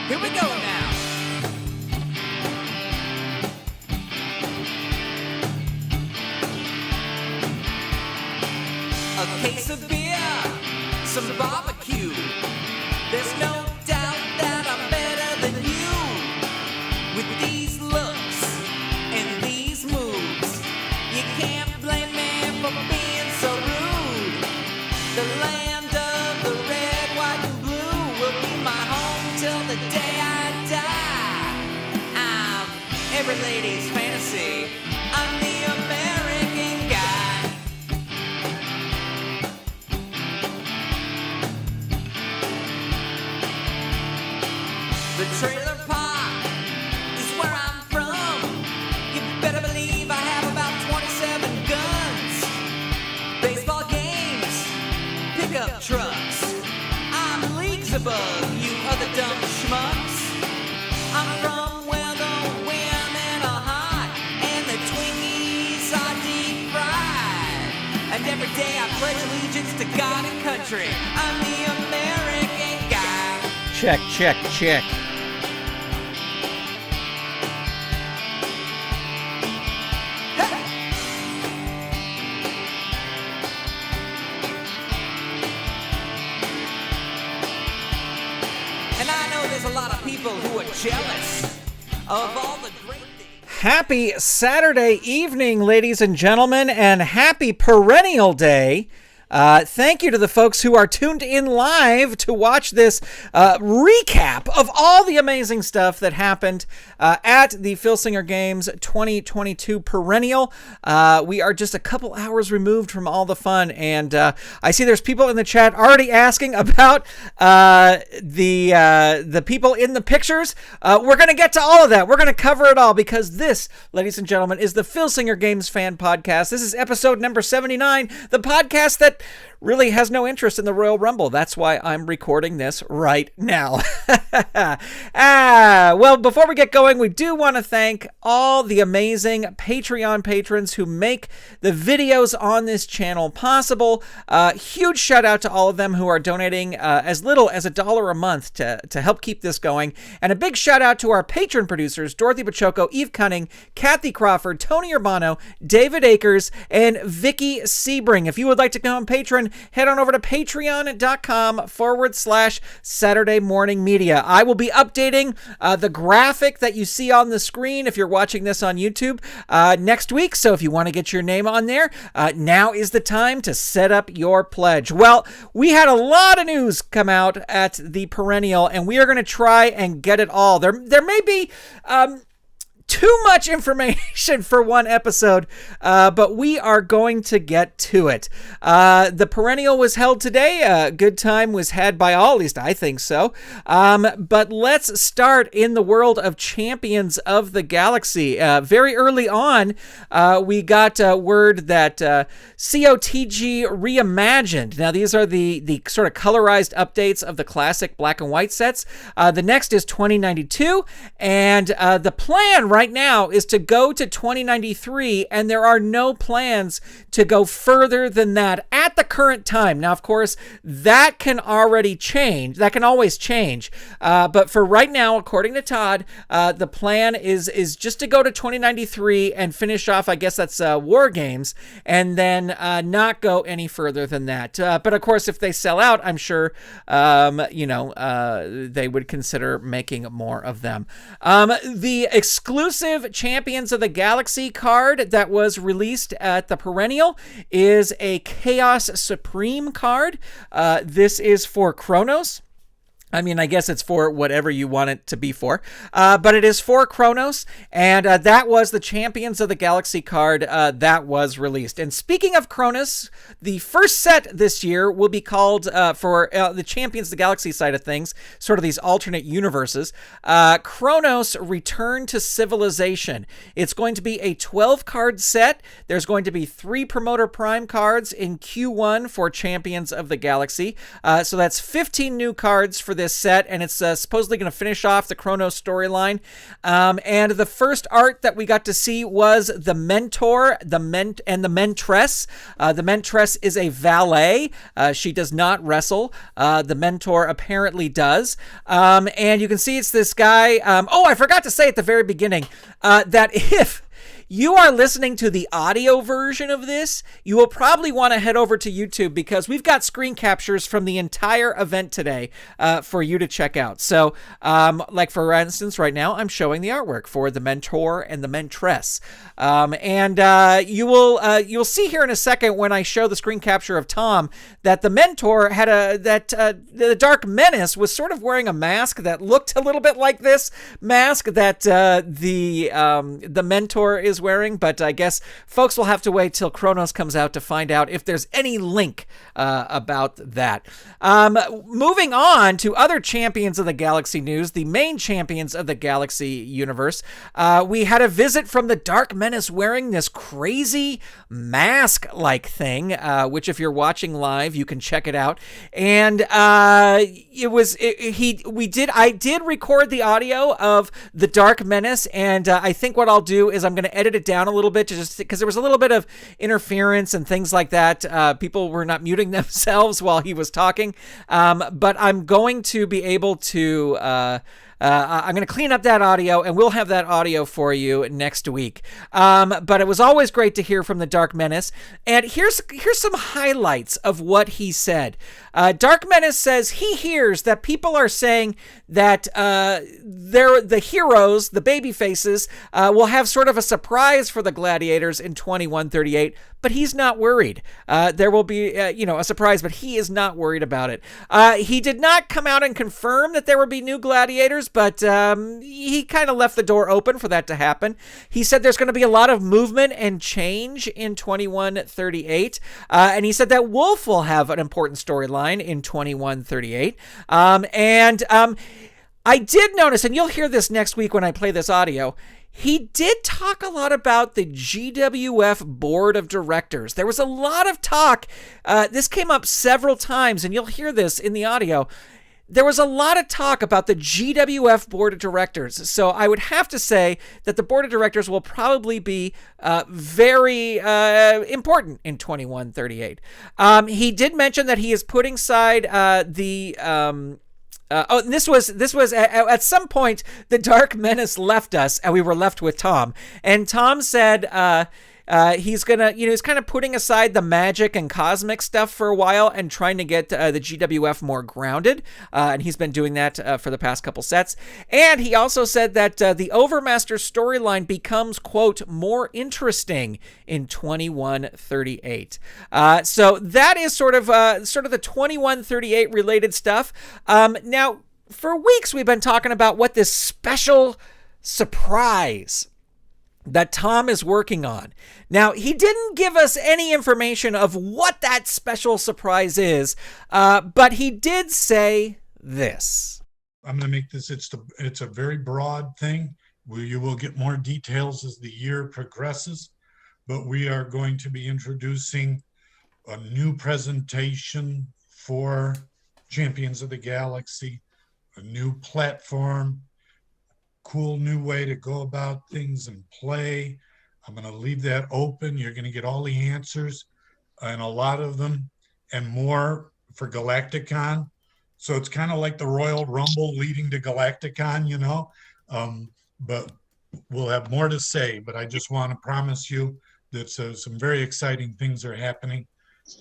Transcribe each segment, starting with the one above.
Here we go now. A case of beer, some barbecue. There's no doubt that I'm better than you. With these looks and these moves, you can't blame me for being so rude. The land of the red, white, and blue will be my home till the day I die. I'm every lady's fantasy. I'm the American guy. The trailer park is where I'm from. You better believe I have about 27 guns. Baseball games, pickup trucks. I'm leagues above you other dumb schmucks. I'm from where the women are hot and the Twinkies are deep fried. And every day I pledge allegiance to God and country. I'm the American guy. Check, check, check. And I know there's a lot of people who are jealous of all the great things. Happy Saturday evening, ladies and gentlemen, and happy Perennial Day. Thank you to the folks who are tuned in live to watch this recap of all the amazing stuff that happened at the Filsinger Games 2022 Perennial. We are just a couple hours removed from all the fun, and I see there's people in the chat already asking about the people in the pictures. We're going to get to all of that. We're going to cover it all because this, ladies and gentlemen, is the Filsinger Games Fan Podcast. This is episode number 79, the podcast that really has no interest in the Royal Rumble. That's why I'm recording this right now. Well, before we get going, we do want to thank all the amazing Patreon patrons who make the videos on this channel possible. Huge shout out to all of them who are donating as little as $1 a month to help keep this going. And a big shout out to our patron producers, Dorothy Pachoco, Eve Cunning, Kathy Crawford, Tony Urbano, David Akers, and Vicky Sebring. If you would like to become a patron, head on over to patreon.com/Saturday Morning Media. I will be updating the graphic that you see on the screen if you're watching this on YouTube next week. So if you want to get your name on there, now is the time to set up your pledge. Well, we had a lot of news come out at the Perennial, and we are going to try and get it all. There may be too much information for one episode, but we are going to get to it. The Perennial was held today. A good time was had by all, at least I think so. But let's start in the world of Champions of the Galaxy. Very early on, we got word that COTG Reimagined. Now, these are the sort of colorized updates of the classic black and white sets. The next is 2092, and the plan right now is to go to 2093, and there are no plans to go further than that at the current time. Now, of course, that can already change. That can always change. But for right now, according to Todd, the plan is just to go to 2093 and finish off, I guess that's War Games, and then not go any further than that. But of course, if they sell out, I'm sure, they would consider making more of them. The exclusive Champions of the Galaxy card that was released at the Perennial is a Chaos Supreme card. This is for Kronos. I mean, I guess it's for whatever you want it to be for, but it is for Kronos, and that was the Champions of the Galaxy card that was released. And speaking of Kronos, the first set this year will be called, for the Champions of the Galaxy side of things, sort of these alternate universes, Kronos Return to Civilization. It's going to be a 12-card set. There's going to be 3 Promoter Prime cards in Q1 for Champions of the Galaxy, so that's 15 new cards for this set, and it's supposedly going to finish off the Chronos storyline. And the first art that we got to see was the Mentor, and the Mentress. The Mentress is a valet. She does not wrestle. The Mentor apparently does. And you can see it's this guy. I forgot to say at the very beginning that if you are listening to the audio version of this, you will probably want to head over to YouTube because we've got screen captures from the entire event today for you to check out. So, like for instance, right now I'm showing the artwork for the Mentor and the Mentress, and you'll see here in a second when I show the screen capture of Tom that the Mentor had the Dark Menace was sort of wearing a mask that looked a little bit like this mask that the Mentor is wearing, but I guess folks will have to wait till Chronos comes out to find out if there's any link about that. Moving on to other Champions of the Galaxy news, the main Champions of the Galaxy universe, we had a visit from the Dark Menace wearing this crazy mask-like thing, which if you're watching live, you can check it out. And I did record the audio of the Dark Menace, and I think what I'll do is I'm going to edit it down a little bit just because there was a little bit of interference and things like that. People were not muting themselves while he was talking. But I'm going to be able to I'm going to clean up that audio, and we'll have that audio for you next week. But it was always great to hear from the Dark Menace. And here's some highlights of what he said. Dark Menace says he hears that people are saying that the heroes, the baby faces, will have sort of a surprise for the gladiators in 2138, but he's not worried. There will be, a surprise, but he is not worried about it. He did not come out and confirm that there would be new gladiators, but he kind of left the door open for that to happen. He said there's going to be a lot of movement and change in 2138, and he said that Wolf will have an important storyline in 2138. I did notice, and you'll hear this next week when I play this audio, he did talk a lot about the GWF Board of Directors. There was a lot of talk. This came up several times, and you'll hear this in the audio. There was a lot of talk about the GWF Board of Directors. So I would have to say that the Board of Directors will probably be very important in 2138. He did mention that he is putting aside this was at some point the Dark Menace left us and we were left with Tom. And Tom said he's gonna, he's kind of putting aside the magic and cosmic stuff for a while and trying to get the GWF more grounded. And he's been doing that for the past couple sets. And he also said that the Overmaster storyline becomes, quote, more interesting in 2138. So that is sort of the 2138 related stuff. Now, for weeks we've been talking about what this special surprise that Tom is working on. Now, he didn't give us any information of what that special surprise is, but he did say this. I'm going to make this, it's a very broad thing where you will get more details as the year progresses, but we are going to be introducing a new presentation for Champions of the Galaxy, a new platform, cool new way to go about things and play. I'm going to leave that open. You're going to get all the answers and a lot of them and more for Galacticon. So it's kind of like the Royal Rumble leading to Galacticon, but we'll have more to say. But I just want to promise you that some very exciting things are happening,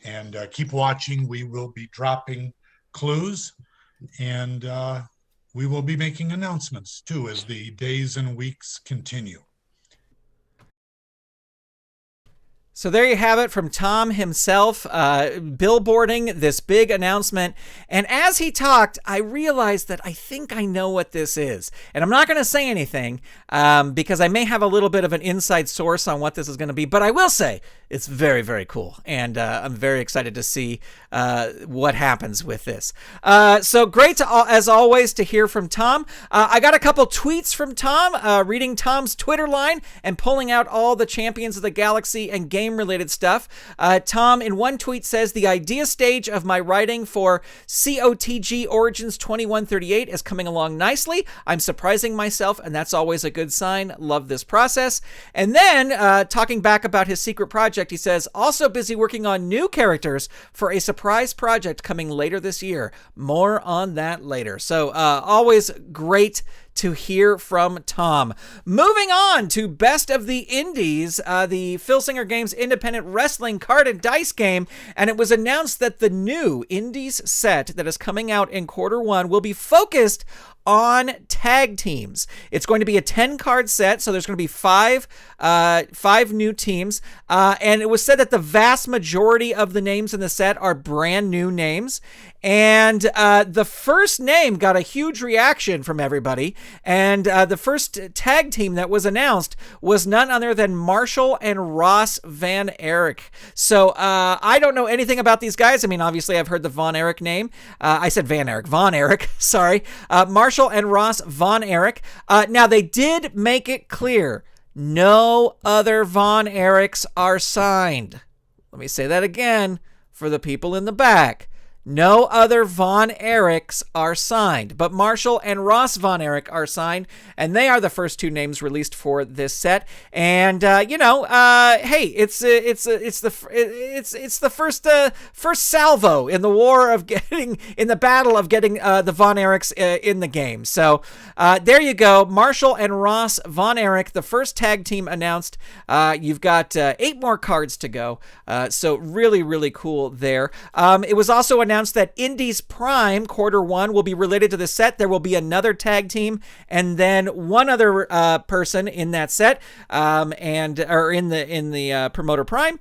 and keep watching. We will be dropping clues, and we will be making announcements too as the days and weeks continue. So there you have it from Tom himself, billboarding this big announcement. And as he talked, I realized that I think I know what this is. And I'm not going to say anything because I may have a little bit of an inside source on what this is going to be. But I will say it's very, very cool. And I'm very excited to see what happens with this. So great, as always, to hear from Tom. I got a couple tweets from Tom, reading Tom's Twitter line and pulling out all the Champions of the Galaxy and Game game-related stuff. Tom, in one tweet, says, the idea stage of my writing for COTG Origins 2138 is coming along nicely. I'm surprising myself, and that's always a good sign. Love this process. And then, talking back about his secret project, he says, also busy working on new characters for a surprise project coming later this year. More on that later. So, always great to hear from Tom. Moving on to Best of the Indies, the Filsinger Games independent wrestling card and dice game, and it was announced that the new Indies set that is coming out in Q1 will be focused on tag teams. It's going to be a 10-card set, so there's going to be five new teams, and it was said that the vast majority of the names in the set are brand new names, and the first name got a huge reaction from everybody, and the first tag team that was announced was none other than Marshall and Ross Van Erich. So I don't know anything about these guys. I mean, obviously I've heard the Von Erich name. I said Van Erich. Von Erich, sorry. Marshall and Ross Von Erich. Now, they did make it clear no other Von Erichs are signed. Let me say that again for the people in the back. No other Von Erichs are signed, but Marshall and Ross Von Erich are signed, and they are the first two names released for this set. And hey, it's the first salvo in the war of in the battle of getting the Von Erichs in the game. So there you go, Marshall and Ross Von Erich, the first tag team announced. You've got 8 more cards to go. So really cool there. It was also announced that Indies Prime Q1 will be related to the set. There will be another tag team and then one other person in that set, or in the Promoter Prime.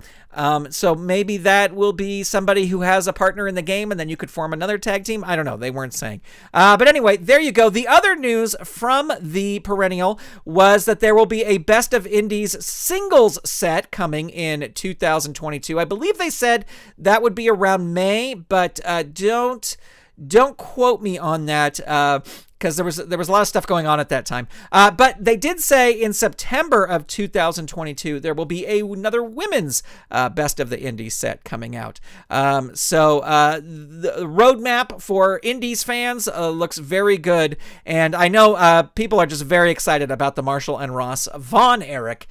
So maybe that will be somebody who has a partner in the game, and then you could form another tag team. I don't know. They weren't saying. But anyway, there you go. The other news from the Perennial was that there will be a Best of Indies singles set coming in 2022. I believe they said that would be around May, but don't quote me on that. Because there was a lot of stuff going on at that time. But they did say in September of 2022, there will be another women's Best of the Indies set coming out. So the roadmap for Indies fans looks very good. And I know people are just very excited about the Marshall and Ross Von Erich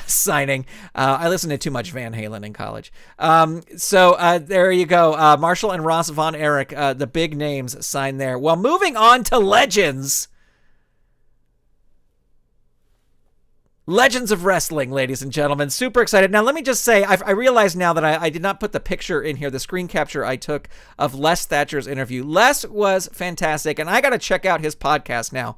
signing. I listened to too much Van Halen in college. So there you go. Marshall and Ross Von Erich, the big names signed there. Well, moving on to Legends of Wrestling, ladies and gentlemen. Super excited. Now, let me just say, I realize now that I did not put the picture in here, the screen capture I took of Les Thatcher's interview. Les was fantastic, and I got to check out his podcast now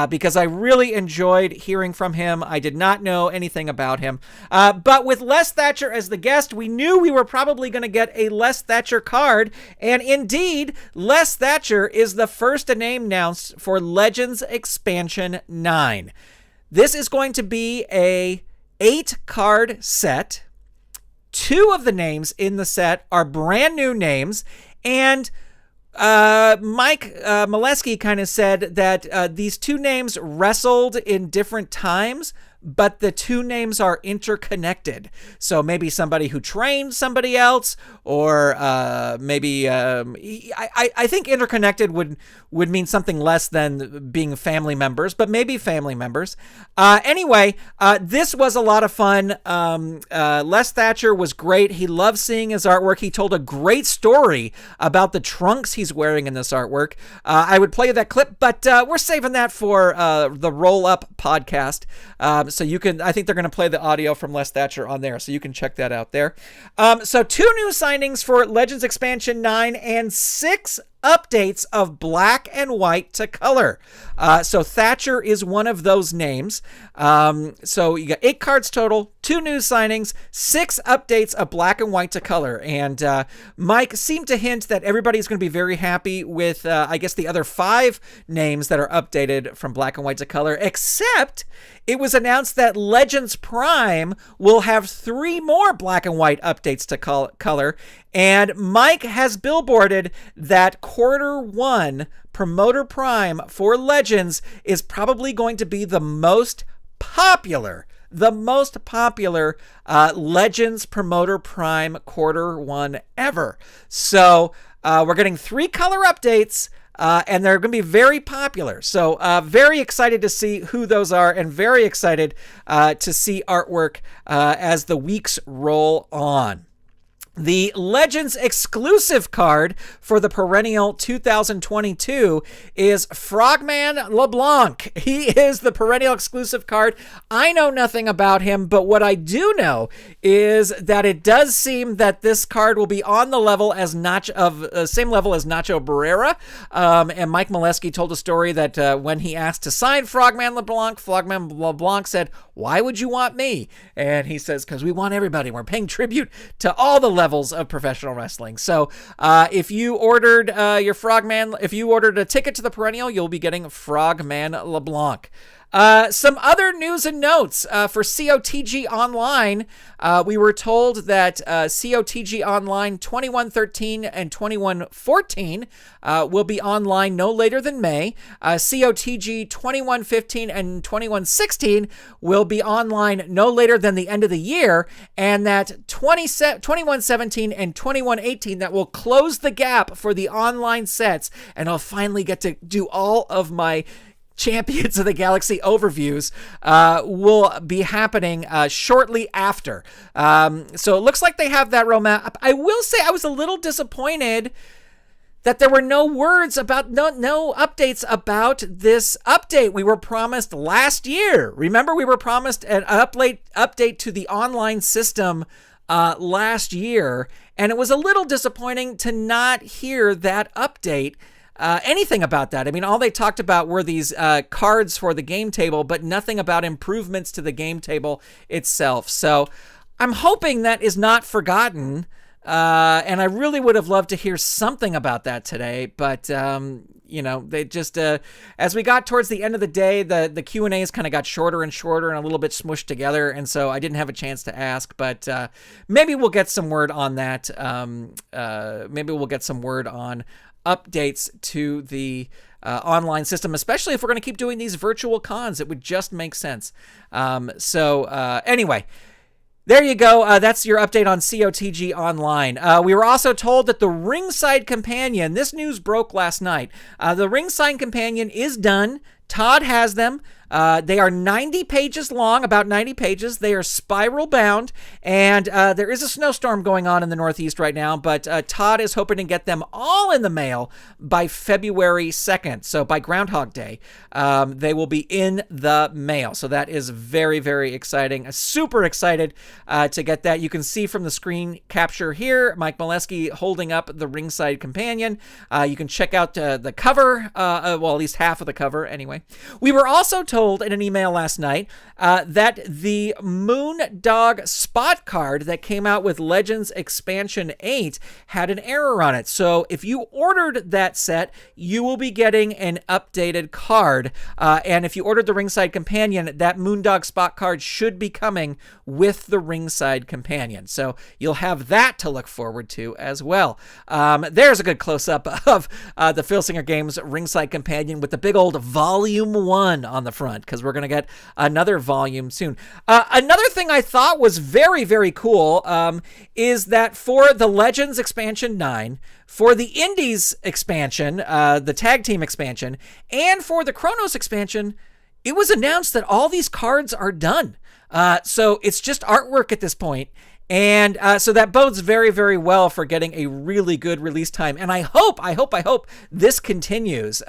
because I really enjoyed hearing from him. I did not know anything about him. But with Les Thatcher as the guest, we knew we were probably going to get a Les Thatcher card, and indeed, Les Thatcher is the first name announced for Legends Expansion 9. This is going to be a 8-card set. 2 of the names in the set are brand new names, and Mike Molesky kind of said that these 2 names wrestled in different times, but the 2 names are interconnected. So maybe somebody who trained somebody else, or maybe I think interconnected would mean something less than being family members, but maybe family members. Anyway, this was a lot of fun. Les Thatcher was great. He loved seeing his artwork. He told a great story about the trunks he's wearing in this artwork. I would play that clip, but we're saving that for the Roll Up podcast. So you can, I think they're going to play the audio from Les Thatcher on there, so you can check that out there. So 2 new signings for Legends Expansion 9 and 6 updates of black and white to color. So Thatcher is one of those names. So you got 8 cards total, 2 new signings, 6 updates of black and white to color. And Mike seemed to hint that everybody's going to be very happy with, I guess, the other 5 names that are updated from black and white to color, except it was announced that Legends Prime will have 3 more black and white updates to color. And Mike has billboarded that Q1 Promoter Prime for Legends is probably going to be the most popular the most popular Legends Promoter Prime Quarter 1 ever. So we're getting 3 color updates, and they're going to be very popular. So very excited to see who those are, and very excited to see artwork as the weeks roll on. The Legends exclusive card for the Perennial 2022 is Frogman LeBlanc. He is the Perennial exclusive card. I know nothing about him, but what I do know is that it does seem that this card will be on the level as same level as Nacho Barrera. And Mike Molesky told a story that when he asked to sign Frogman LeBlanc said, "Why would you want me?" And he says, "Because we want everybody. We're paying tribute to all the levels of professional wrestling." So if you ordered your Frogman, if you ordered a ticket to the Perennial, you'll be getting Frogman LeBlanc. Some other news and notes for COTG Online. We were told that COTG Online 2113 and 2114 will be online no later than May. COTG 2115 and 2116 will be online no later than the end of the year, and that 2117 and 2118 that will close the gap for the online sets, and I'll finally get to do all of my Champions of the Galaxy overviews will be happening shortly after. So it looks like they have that roadmap. I will say I was a little disappointed that there were no words about, no updates about this update. We were promised last year. Remember, we were promised an update to the online system last year, and it was a little disappointing to not hear that update. Anything about that. I mean, all they talked about were these cards for the game table, but nothing about improvements to the game table itself. So I'm hoping that is not forgotten, and I really would have loved to hear something about that today. But they just as we got towards the end of the day, the Q&As kind of got shorter and shorter and a little bit smushed together, and so I didn't have a chance to ask. But maybe we'll get some word on that. Maybe we'll get some word on updates to the online system, especially if we're going to keep doing these virtual cons. It would just make sense. Anyway, there you go. That's your update on COTG Online. We were also told that the Ringside Companion, this news broke last night. The Ringside Companion is done. Todd has them. They are 90 pages long, about 90 pages. They are spiral bound, and there is a snowstorm going on in the Northeast right now, but Todd is hoping to get them all in the mail by February 2nd. So by Groundhog Day, they will be in the mail. So that is very, very exciting. Super excited to get that. You can see from the screen capture here, Mike Molesky holding up the Ringside Companion. You can check out the cover, well, at least half of the cover anyway. We were also told in an email last night that the Moondog spot card that came out with Legends Expansion 8 had an error on it. So if you ordered that set, you will be getting an updated card. And if you ordered the Ringside Companion, that Moondog spot card should be coming with the Ringside Companion. So you'll have that to look forward to as well. There's a good close-up of the Filsinger Games Ringside Companion with the big old Volume 1 on the front, because we're going to get another volume soon. Another thing I thought was very, very cool is that for the Legends Expansion 9, for the Indies expansion, the Tag Team expansion, and for the Chronos expansion, it was announced that all these cards are done. So it's just artwork at this point. And so that bodes very, very well for getting a really good release time. And I hope this continues,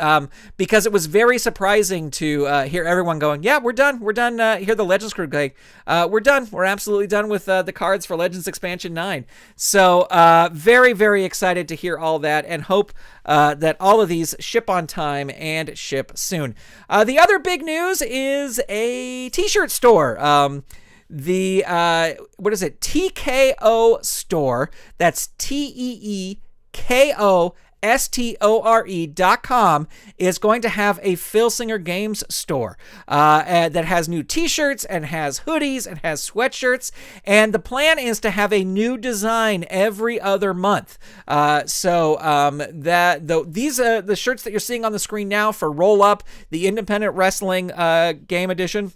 because it was very surprising to hear everyone going, yeah, we're done. Hear the Legends crew going, we're done. We're absolutely done with the cards for Legends Expansion 9. So very, very excited to hear all that, and hope that all of these ship on time and ship soon. The other big news is a t-shirt store. The TKO store, that's TEEKOSTORE.com, is going to have a Filsinger Games store that has new t-shirts and has hoodies and has sweatshirts, and the plan is to have a new design every other month. The shirts that you're seeing on the screen now for Roll Up, the Independent Wrestling Game Edition,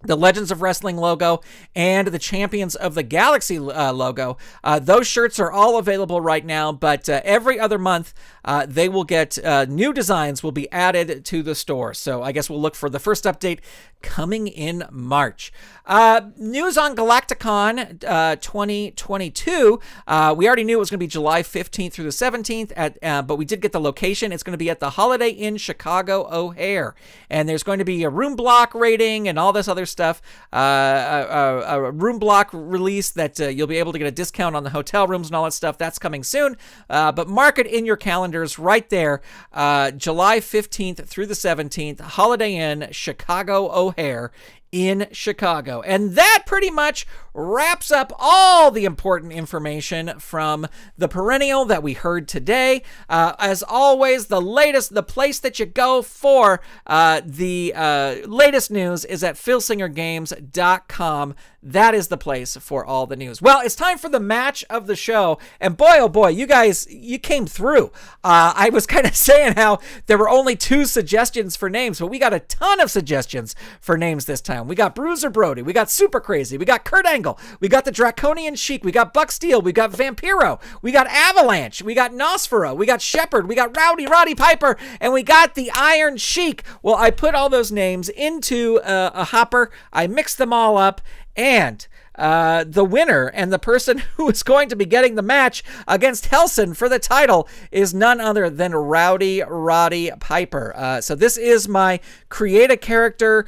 the Legends of Wrestling logo, and the Champions of the Galaxy logo. Those shirts are all available right now, but every other month they will get new designs will be added to the store. So I guess we'll look for the first update coming in March. News on Galacticon 2022. We already knew it was going to be July 15th through the 17th, but we did get the location. It's going to be at the Holiday Inn Chicago O'Hare. And there's going to be a room block rating and all this other stuff. A room block release that you'll be able to get a discount on the hotel rooms and all that stuff. That's coming soon. But mark it in your calendars right there. July 15th through the 17th, Holiday Inn Chicago O'Hare in Chicago. And that pretty much wraps up all the important information from the Perennial that we heard today. As always, the place that you go for the latest news is at filsingergames.com. That is the place for all the news. Well, it's time for the match of the show. And boy, oh boy, you guys, you came through. I was kind of saying how there were only 2 suggestions for names, but we got a ton of suggestions for names this time. We got Bruiser Brody, we got Super Crazy, we got Kurt Angle, we got the Draconian Sheik, we got Buck Steele, we got Vampiro, we got Avalanche, we got Nosfero, we got Shepherd, we got Roddy Piper, and we got the Iron Sheik. Well, I put all those names into a hopper, I mixed them all up, and the winner and the person who is going to be getting the match against HelSin for the title is none other than Roddy Piper. So this is my create a character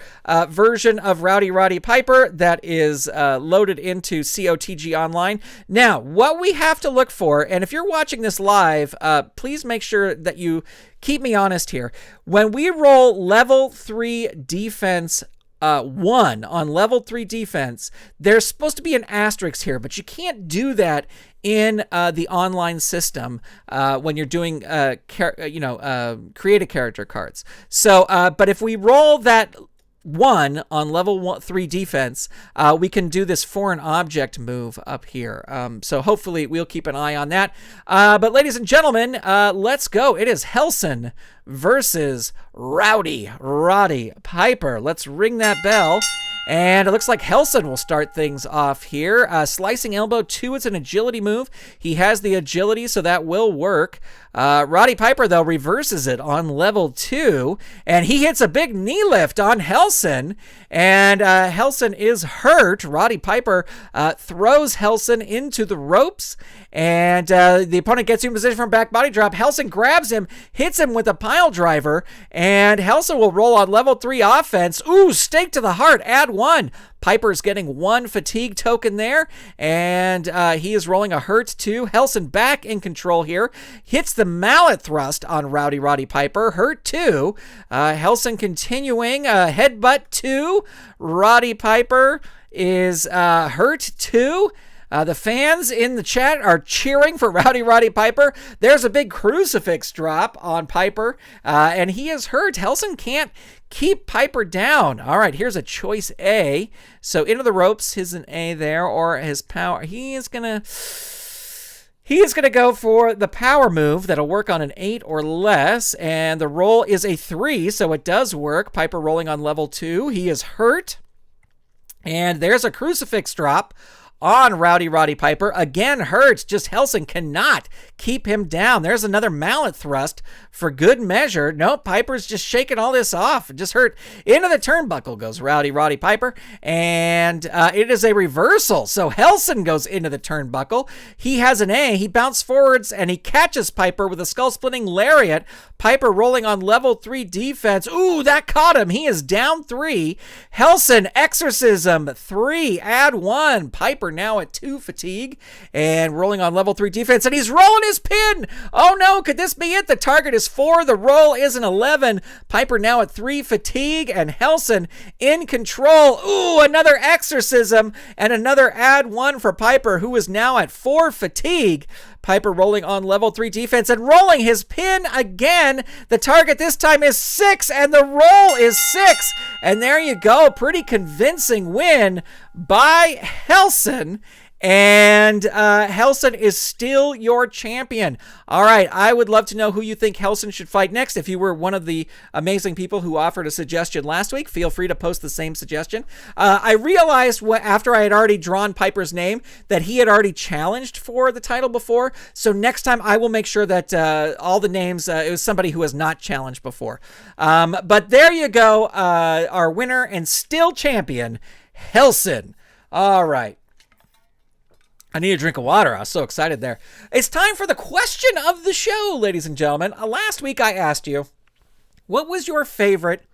version of Roddy Piper that is loaded into COTG Online. Now, what we have to look for, and if you're watching this live, please make sure that you keep me honest here. When we roll level 3 defense 1 on level 3 defense, there's supposed to be an asterisk here, but you can't do that in the online system when you're doing create a character cards. So, but if we roll that 1 on level 3 defense, we can do this foreign object move up here. So hopefully we'll keep an eye on that. But ladies and gentlemen, let's go. It is HelSin versus Roddy Piper. Let's ring that bell. And it looks like HelSin will start things off here. Slicing Elbow 2, it's an agility move. He has the agility, so that will work. Roddy Piper, though, reverses it on level 2, and he hits a big knee lift on HelSin, and HelSin is hurt. Roddy Piper throws HelSin into the ropes, and the opponent gets in position for a back body drop. HelSin grabs him, hits him with a pile driver, and HelSin will roll on level 3 offense. Ooh, stake to the heart, add 1. Piper's getting 1 fatigue token there, and he is rolling a hurt 2. HelSin back in control here. Hits the mallet thrust on Roddy Piper. Hurt 2. HelSin continuing. Headbutt 2. Roddy Piper is hurt 2. The fans in the chat are cheering for Roddy Piper. There's a big crucifix drop on Piper, and he is hurt. HelSin can't keep Piper down. All right, here's a choice A. So into the ropes, his an A there, or his power. He is gonna go for the power move that'll work on an 8 or less, and the roll is a 3, so it does work. Piper rolling on level 2. He is hurt, and there's a crucifix drop on Roddy Piper. Again hurt. Just HelSin cannot keep him down. There's another mallet thrust for good measure. Nope, Piper's just shaking all this off. Just hurt. Into the turnbuckle goes Roddy Piper, and it is a reversal. So HelSin goes into the turnbuckle. He has an A. He bounced forwards, and he catches Piper with a skull-splitting lariat. Piper rolling on level 3 defense. Ooh, that caught him. He is down 3. HelSin exorcism 3, add 1. Piper now at 2 fatigue and rolling on level 3 defense, and he's rolling his pin. Oh no, could this be it? The target is 4, the roll is an 11. Piper now at 3 fatigue, and HelSin in control. Ooh, another exorcism and another add 1 for Piper, who is now at 4 fatigue. Piper rolling on level 3 defense and rolling his pin again. The target this time is 6, and the roll is 6. And there you go. Pretty convincing win by HelSin. And HelSin is still your champion. All right, I would love to know who you think HelSin should fight next. If you were one of the amazing people who offered a suggestion last week, feel free to post the same suggestion. I realized after I had already drawn Piper's name that he had already challenged for the title before. So next time I will make sure that all the names, it was somebody who has not challenged before. But there you go, our winner and still champion, HelSin. All right. I need a drink of water. I was so excited there. It's time for the question of the show, ladies and gentlemen. Last week I asked you, what was your favorite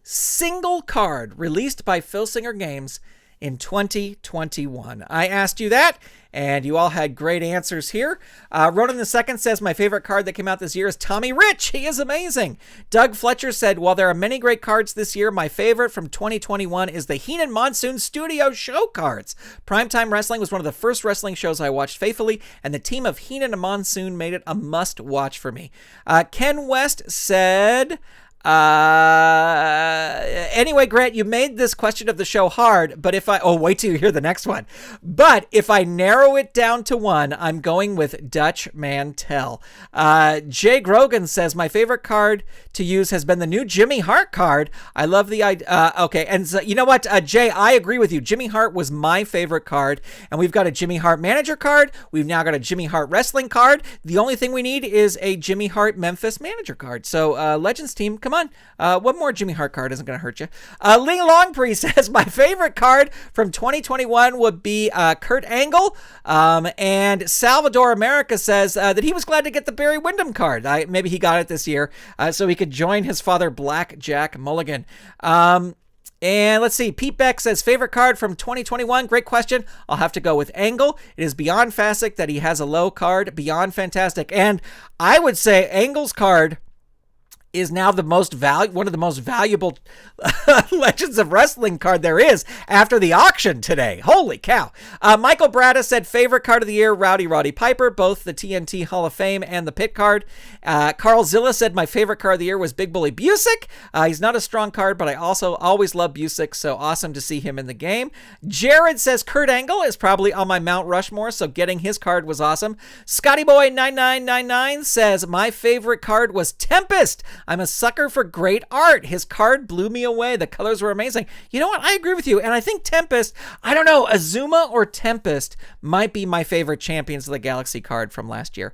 single card released by Filsinger Games in 2021? I asked you that, and you all had great answers here. Ronan II says, my favorite card that came out this year is Tommy Rich. He is amazing. Doug Fletcher said, while there are many great cards this year, my favorite from 2021 is the Heenan Monsoon Studio show cards. Primetime Wrestling was one of the first wrestling shows I watched faithfully, and the team of Heenan and Monsoon made it a must-watch for me. Ken West said... anyway, Grant, you made this question of the show hard, but wait till you hear the next one. But if I narrow it down to one, I'm going with Dutch Mantel. Jay Grogan says, my favorite card to use has been the new Jimmy Hart card. I love the idea. Okay. And so, you know what, Jay, I agree with you. Jimmy Hart was my favorite card, and we've got a Jimmy Hart manager card. We've now got a Jimmy Hart wrestling card. The only thing we need is a Jimmy Hart Memphis manager card. So, Legends team, come on. One more Jimmy Hart card isn't going to hurt you. Lee Longpree says, my favorite card from 2021 would be Kurt Angle. And Salvador America says that he was glad to get the Barry Windham card. Maybe he got it this year so he could join his father, Black Jack Mulligan. And let's see. Pete Beck says, favorite card from 2021. Great question. I'll have to go with Angle. It is beyond fantastic that he has a low card. Beyond fantastic. And I would say Angle's card is now one of the most valuable Legends of Wrestling card there is after the auction today. Holy cow. Michael Bratta said favorite card of the year, Roddy Piper, both the TNT Hall of Fame and the Pit card. Carl Zilla said my favorite card of the year was Big Bully Busick. He's not a strong card, but I also always love Busick, so awesome to see him in the game. Jared says Kurt Angle is probably on my Mount Rushmore, so getting his card was awesome. Scotty Boy 9999 says my favorite card was Tempest. I'm a sucker for great art. His card blew me away. The colors were amazing. You know what? I agree with you. And I think Tempest, I don't know, Azuma or Tempest might be my favorite Champions of the Galaxy card from last year.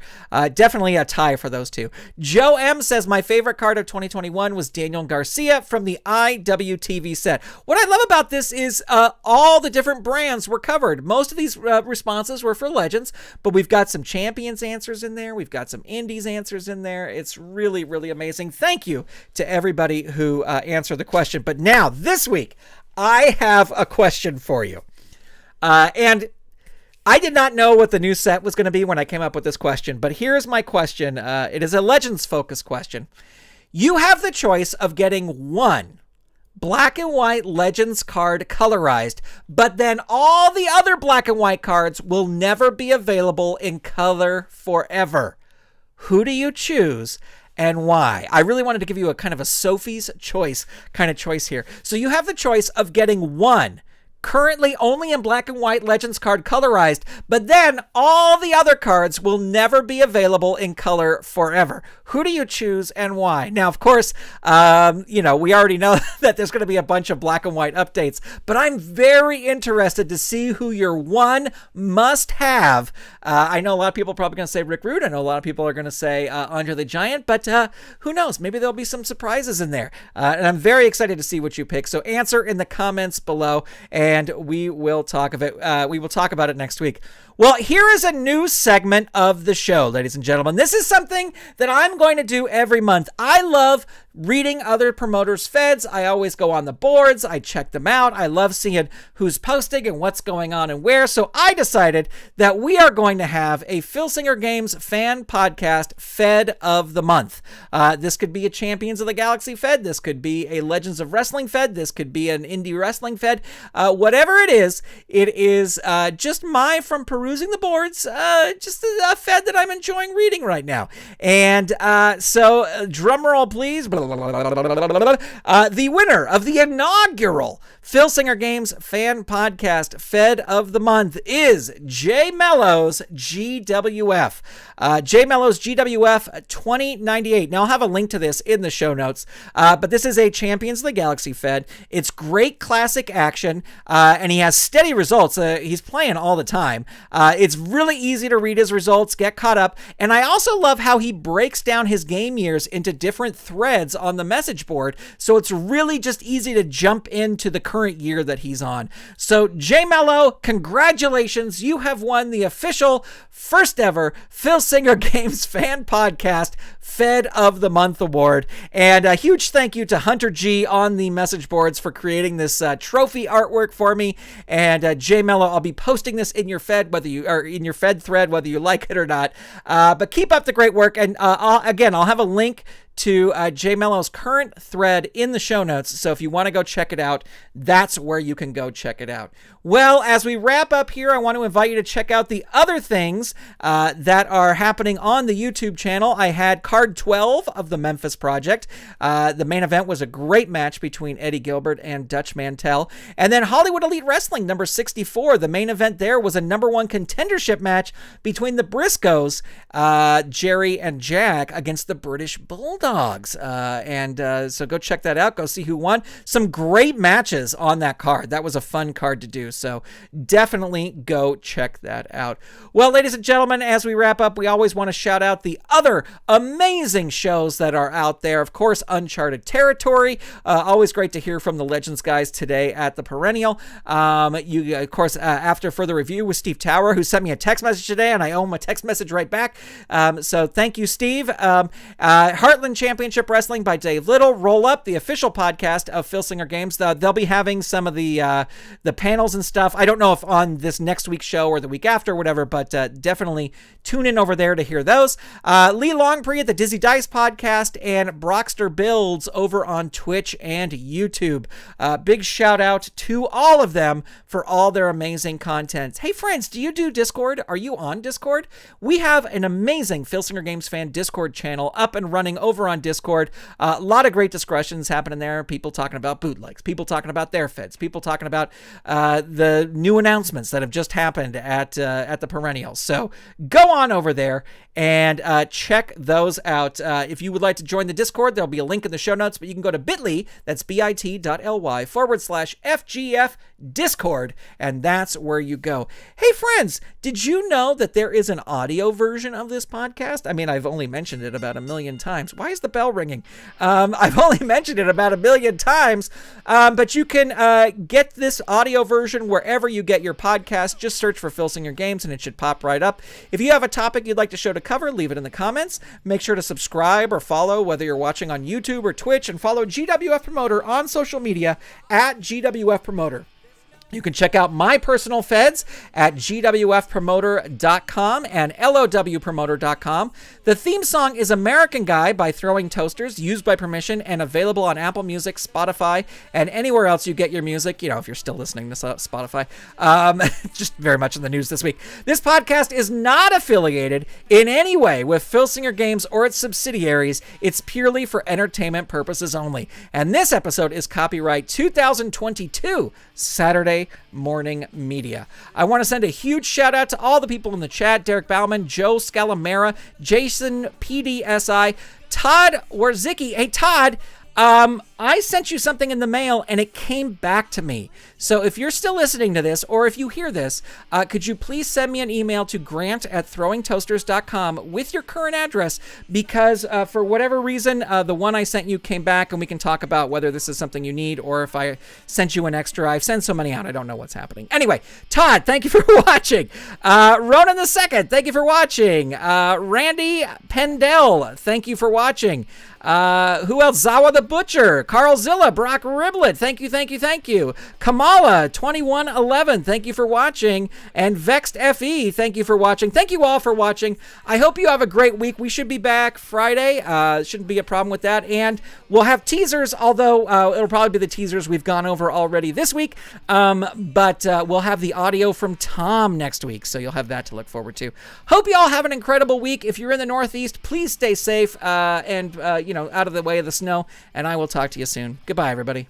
Definitely a tie for those two. Joe M says my favorite card of 2021 was Daniel Garcia from the IWTV set. What I love about this is all the different brands were covered. Most of these responses were for Legends, but we've got some Champions answers in there. We've got some Indies answers in there. It's really, really amazing. Thank you to everybody who answered the question. But now, this week, I have a question for you. And I did not know what the new set was going to be when I came up with this question, but here's my question. It is a Legends-focused question. You have the choice of getting one black and white Legends card colorized, but then all the other black and white cards will never be available in color forever. Who do you choose? And why? I really wanted to give you a kind of a Sophie's choice kind of choice here. So you have the choice of getting one currently only in black and white Legends card colorized, but then all the other cards will never be available in color forever. Who do you choose and why? Now, of course, we already know that there's going to be a bunch of black and white updates, but I'm very interested to see who your one must have. I know a lot of people are probably going to say Rick Rude. I know a lot of people are going to say Andre the Giant, but who knows? Maybe there'll be some surprises in there. And I'm very excited to see what you pick. So answer in the comments below, and we will talk of it. We will talk about it next week. Well, here is a new segment of the show, ladies and gentlemen. This is something that I'm going to do every month. I love reading other promoters' feds. I always go on the boards. I check them out. I love seeing who's posting and what's going on and where. So I decided that we are going to have a Filsinger Games Fan Podcast Fed of the Month. This could be a Champions of the Galaxy Fed. This could be a Legends of Wrestling Fed. This could be an Indie Wrestling Fed. Whatever it is just from perusing the boards, just a Fed that I'm enjoying reading right now. And so drum roll, please. The winner of the inaugural Filsinger Games Fan Podcast Fed of the Month is J Mello's GWF. J Mello's GWF 2098. Now, I'll have a link to this in the show notes, but this is a Champions of the Galaxy Fed. It's great classic action, and he has steady results. He's playing all the time. It's really easy to read his results, get caught up, and I also love how he breaks down his game years into different threads on the message board, so it's really just easy to jump into the current year that he's on. So, J Mello, congratulations. You have won the official first ever Filsinger Games Fan Podcast Fed of the Month award. And a huge thank you to Hunter G on the message boards for creating this trophy artwork for me. And J Mello, I'll be posting this in your Fed, in your Fed thread, whether you like it or not. But keep up the great work. And I'll have a link to J Mello's current thread in the show notes. So if you want to go check it out, that's where you can go check it out. Well, as we wrap up here, I want to invite you to check out the other things that are happening on the YouTube channel. I had card 12 of the Memphis Project. The main event was a great match between Eddie Gilbert and Dutch Mantell. And then Hollywood Elite Wrestling number 64. The main event there was a number one contendership match between the Briscoes, Jerry and Jack, against the British Bulldogs. So go check that out. Go see who won. Some great matches on that card. That was a fun card to do. So definitely go check that out. Well, ladies and gentlemen, as we wrap up, we always want to shout out the other amazing shows that are out there. Of course, Uncharted Territory. Always great to hear from the Legends guys today at the Perennial. After further review with Steve Tower, who sent me a text message today, and I owe him a text message right back. So thank you, Steve. Heartland Championship Wrestling by Dave Little. Roll Up, the official podcast of Filsinger Games. They'll be having some of the panels and stuff. I don't know if on this next week's show or the week after or whatever, but definitely tune in over there to hear those. Lee Longpree at the Dizzy Dice Podcast and Brockster Builds over on Twitch and YouTube. Big shout out to all of them for all their amazing content. Hey friends, do you do Discord? Are you on Discord? We have an amazing Filsinger Games Fan Discord channel up and running over on Discord. A lot of great discussions happening there. People talking about bootlegs, people talking about their feds, people talking about the new announcements that have just happened at the Perennial. So go on over there and check those out. If you would like to join the Discord, there'll be a link in the show notes, but you can go to bit.ly, that's bit.ly/FGF Discord, and that's where you go. Hey friends, did you know that there is an audio version of this podcast? I mean, I've only mentioned it about a million times. Why is the bell ringing? I've only mentioned it about a million times, but you can get this audio version wherever you get your podcast. Just search for Filsinger Games and it should pop right up. If you have a topic you'd like the show to cover, leave it in the comments. Make sure to subscribe or follow, whether you're watching on YouTube or Twitch, and follow GWF Promoter on social media at GWF Promoter. You can check out my personal feds at gwfpromoter.com and lowpromoter.com. The theme song is American Guy by Throwing Toasters, used by permission and available on Apple Music, Spotify, and anywhere else you get your music. You know, if you're still listening to Spotify. Just very much in the news this week. This podcast is not affiliated in any way with Filsinger Games or its subsidiaries. It's purely for entertainment purposes only. And this episode is copyright 2022, Saturday Morning Media. I want to send a huge shout out to all the people in the chat: Derek Bauman, Joe Scalamera, Jason PDSI, Todd Warzicki. Hey Todd, I sent you something in the mail and it came back to me. So if you're still listening to this, or if you hear this, could you please send me an email to grant@throwingtoasters.com with your current address, because for whatever reason, the one I sent you came back, and we can talk about whether this is something you need or if I sent you an extra. I've sent so many out, I don't know what's happening. Anyway, Todd, thank you for watching. Ronan the Second, thank you for watching. Randy Pendell, thank you for watching. Who else? Zawa the Butcher, Carlzilla, Brock Riblet, thank you. Kamala, 2111, thank you for watching. And Vexed FE, thank you for watching. Thank you all for watching. I hope you have a great week. We should be back Friday. Shouldn't be a problem with that. And we'll have teasers, although it'll probably be the teasers we've gone over already this week. But we'll have the audio from Tom next week, so you'll have that to look forward to. Hope you all have an incredible week. If you're in the Northeast, please stay safe and out of the way of the snow. And I will talk to you soon. Goodbye, everybody.